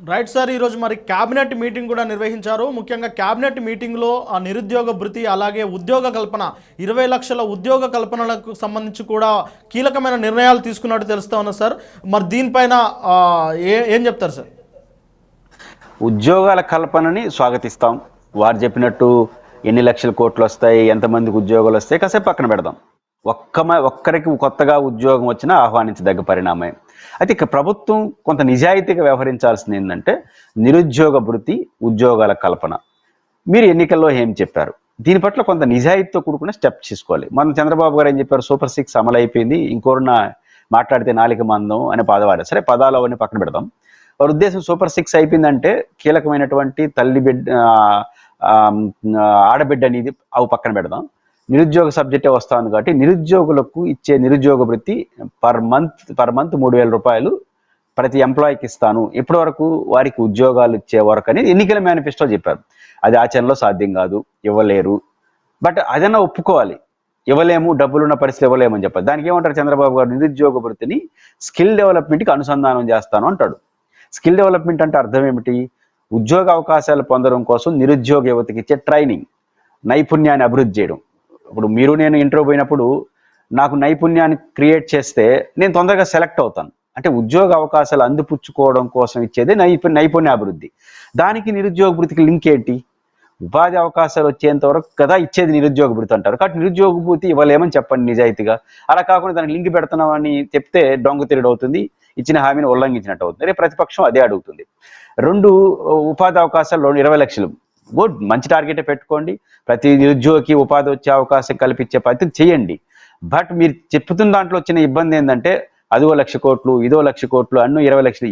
Right sir, ఈరోజు మరి cabinet meeting కూడా నిర్వహించారు. ముఖ్యంగా క్యాబినెట్ మీటింగ్లో ఆ నిరుద్యోగ భృతి అలాగే ఉద్యోగ కల్పన 20 లక్షల ఉద్యోగ కల్పనలకు సంబంధించి కూడా కీలకమైన నిర్ణయాలు తీసుకున్నట్టు తెలుస్తా ఉన్నా సార్. మరి దీనిపైన ఏం చెప్తారు సార్? ఉద్యోగాల కల్పనని స్వాగతిస్తాం. వారు చెప్పినట్టు ఎన్ని లక్షల కోట్లు వస్తాయి, ఎంతమందికి ఉద్యోగాలు వస్తాయి కాసేపు పక్కన పెడదాం. ఒక్కరికి కొత్తగా ఉద్యోగం వచ్చినా ఆహ్వానించదగ్గ పరిణామమే. అయితే ఇక ప్రభుత్వం కొంత నిజాయితీగా వ్యవహరించాల్సింది ఏంటంటే నిరుద్యోగ భృతి, ఉద్యోగాల కల్పన. మీరు ఎన్నికల్లో ఏం చెప్పారు, దీని పట్ల కొంత నిజాయితీతో కూడుకున్న స్టెప్ తీసుకోవాలి. మన చంద్రబాబు గారు ఏం చెప్పారు, సూపర్ 6 అమలు అయిపోయింది, ఇంకోరున్న మాట్లాడితే నాలిక మందం అనే పదవాడు. సరే, పదాలు అవన్నీ పక్కన పెడదాం. వారి ఉద్దేశం సూపర్ 6 అయిపోయిందంటే కీలకమైనటువంటి తల్లి బిడ్డ, ఆడబిడ్డ అనేది అవి పక్కన పెడదాం. నిరుద్యోగ సబ్జెక్టే వస్తుంది కాబట్టి నిరుద్యోగులకు ఇచ్చే నిరుద్యోగ వృత్తి పర్ మంత్ 3,000 రూపాయలు ప్రతి ఎంప్లాయీకి ఇస్తాను, ఇప్పటి వరకు వారికి ఉద్యోగాలు ఇచ్చే వరకు అనేది ఎన్నికల మేనిఫెస్టో చెప్పారు. అది ఆచరణలో సాధ్యం కాదు, ఇవ్వలేరు. బట్ అదన్నా ఒప్పుకోవాలి, ఇవ్వలేము, డబ్బులున్న పరిస్థితి ఇవ్వలేమని చెప్పారు. దానికి ఏమంటారు చంద్రబాబు గారు, నిరుద్యోగ వృత్తిని స్కిల్ డెవలప్మెంట్కి అనుసంధానం చేస్తాను అంటాడు. స్కిల్ డెవలప్మెంట్ అంటే అర్థం ఏమిటి? ఉద్యోగ అవకాశాలు పొందడం కోసం నిరుద్యోగ యువతకి ఇచ్చే ట్రైనింగ్, నైపుణ్యాన్ని అభివృద్ధి చేయడం. ఇప్పుడు మీరు నేను ఇంటర్వ్యూ పోయినప్పుడు నాకు నైపుణ్యాన్ని క్రియేట్ చేస్తే నేను తొందరగా సెలెక్ట్ అవుతాను. అంటే ఉద్యోగ అవకాశాలు అందిపుచ్చుకోవడం కోసం ఇచ్చేదే నైపుణ్యాభివృద్ధి. దానికి నిరుద్యోగ వృత్తికి లింక్ ఏంటి? ఉపాధి అవకాశాలు వచ్చేంత వరకు కదా ఇచ్చేది నిరుద్యోగ భృతి అంటారు. కాబట్టి నిరుద్యోగ భృతి ఇవ్వలేమని చెప్పండి నిజాయితీగా. అలా కాకుండా దానికి లింక్ పెడుతున్నామని చెప్తే దొంగ తిరుడు అవుతుంది, ఇచ్చిన హామీని ఉల్లంఘించినట్టు అవుతుంది. రేపు ప్రతిపక్షం అదే అడుగుతుంది. 2 ఉపాధి అవకాశాలు 20 లక్షలు, గుడ్, మంచి టార్గెటే పెట్టుకోండి. ప్రతి నిరుద్యోగికి ఉపాధి వచ్చే అవకాశం కల్పించే పద్ధతి చేయండి. బట్ మీరు చెప్తున్న దాంట్లో వచ్చిన ఇబ్బంది ఏంటంటే అదో 1,00,000 కోట్లు, ఇదో 1,00,000 కోట్లు, అన్నో 20 లక్షలు.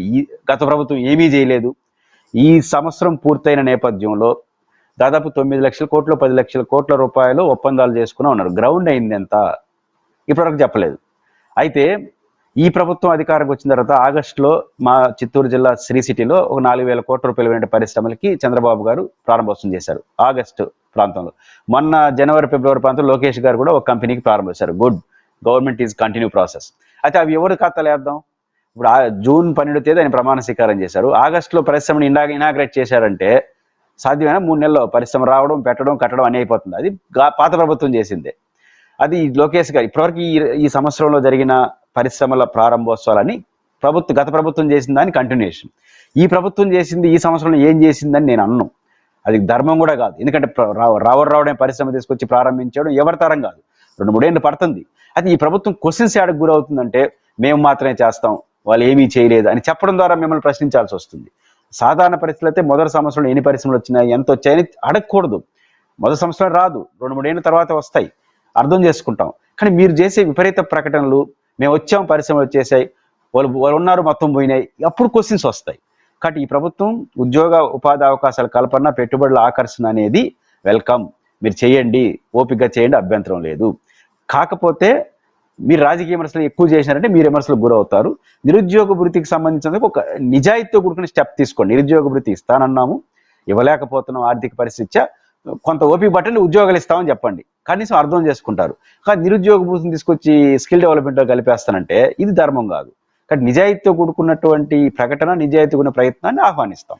గత ప్రభుత్వం ఏమీ చేయలేదు. ఈ సంవత్సరం పూర్తయిన నేపథ్యంలో దాదాపు 9 లక్షల కోట్లు, 10 లక్షల కోట్ల రూపాయలు ఒప్పందాలు చేసుకుని ఉన్నారు. గ్రౌండ్ అయింది ఎంత ఇప్పటివరకు చెప్పలేదు. అయితే ఈ ప్రభుత్వం అధికారంకి వచ్చిన తర్వాత ఆగస్టులో మా చిత్తూరు జిల్లా శ్రీ సిటీలో ఒక 4,000 కోట్ల రూపాయల విలువైన పరిశ్రమలకి చంద్రబాబు గారు ప్రారంభోత్సవం చేశారు ఆగస్టు ప్రాంతంలో. మొన్న జనవరి ఫిబ్రవరి ప్రాంతంలో లోకేష్ గారు కూడా ఒక కంపెనీకి ప్రారంభించారు. Good, government is continue process. అయితే అవి ఎవరు ఖాతాలు వేద్దాం? ఇప్పుడు జూన్ 12వ తేదీ ఆయన ప్రమాణ స్వీకారం చేశారు. ఆగస్టులో పరిశ్రమను ఇనాగ్రేట్ చేశారంటే సాధ్యమైన 3 నెలల్లో పరిశ్రమ రావడం, పెట్టడం, కట్టడం అన్నీ అయిపోతుంది. అది పాత ప్రభుత్వం చేసిందే. అది లోకేష్ గారు ఇప్పటివరకు ఈ సంవత్సరంలో జరిగిన పరిశ్రమల ప్రారంభోత్సవాలని గత ప్రభుత్వం చేసిన దాని కంటిన్యూషన్. ఈ ప్రభుత్వం చేసింది ఈ సంవత్సరంలో ఏం చేసిందని నేను అన్ను. అది ధర్మం కూడా కాదు. ఎందుకంటే రావడం పరిశ్రమ తీసుకొచ్చి ప్రారంభించడం ఎవరి తరం కాదు, 2-3 ఏళ్ళు పడుతుంది. అది ఈ ప్రభుత్వం క్వశ్చన్స్ యాడకు గురవుతుందంటే మేము మాత్రమే చేస్తాం, వాళ్ళు ఏమీ చేయలేదు అని చెప్పడం ద్వారా మిమ్మల్ని ప్రశ్నించాల్సి వస్తుంది. సాధారణ పరిస్థితులు అయితే మొదటి సంవత్సరంలో ఎన్ని పరిశ్రమలు వచ్చినాయి, ఎంత వచ్చాయని అడగకూడదు. మొదటి సంవత్సరం రాదు, 2-3 ఏళ్ళ తర్వాత వస్తాయి, అర్థం చేసుకుంటాం. కానీ మీరు చేసే విపరీత ప్రకటనలు, మేము వచ్చాం పరిశ్రమలు వచ్చేసాయి, వాళ్ళు ఉన్నారు మొత్తం పోయినాయి, అప్పుడు క్వశ్చన్స్ వస్తాయి. కాబట్టి ఈ ప్రభుత్వం ఉద్యోగ ఉపాధి అవకాశాల కల్పన, పెట్టుబడుల ఆకర్షణ అనేది వెల్కమ్, మీరు చేయండి, ఓపికగా చేయండి, అభ్యంతరం లేదు. కాకపోతే మీరు రాజకీయ విమర్శలు ఎక్కువ చేసినారంటే మీరు విమర్శలకు గురవుతారు. నిరుద్యోగ భృతికి సంబంధించినందుకు ఒక నిజాయితీతో కూడుకున్న స్టెప్ తీసుకోండి. నిరుద్యోగ భృతి ఇస్తానన్నాము, ఇవ్వలేకపోతున్నాం ఆర్థిక పరిస్థితి, కొంత ఓపిక పట్టండి, ఉద్యోగాలు ఇస్తామని చెప్పండి, కనీసం అర్థం చేసుకుంటారు. కానీ నిరుద్యోగ భృతిని తీసుకొచ్చి స్కిల్ డెవలప్మెంట్లో కలిపేస్తానంటే ఇది ధర్మం కాదు. కానీ నిజాయితీతో కూడుకున్నటువంటి ప్రకటన, నిజాయితీ ఉన్న ప్రయత్నాన్ని ఆహ్వానిస్తాం.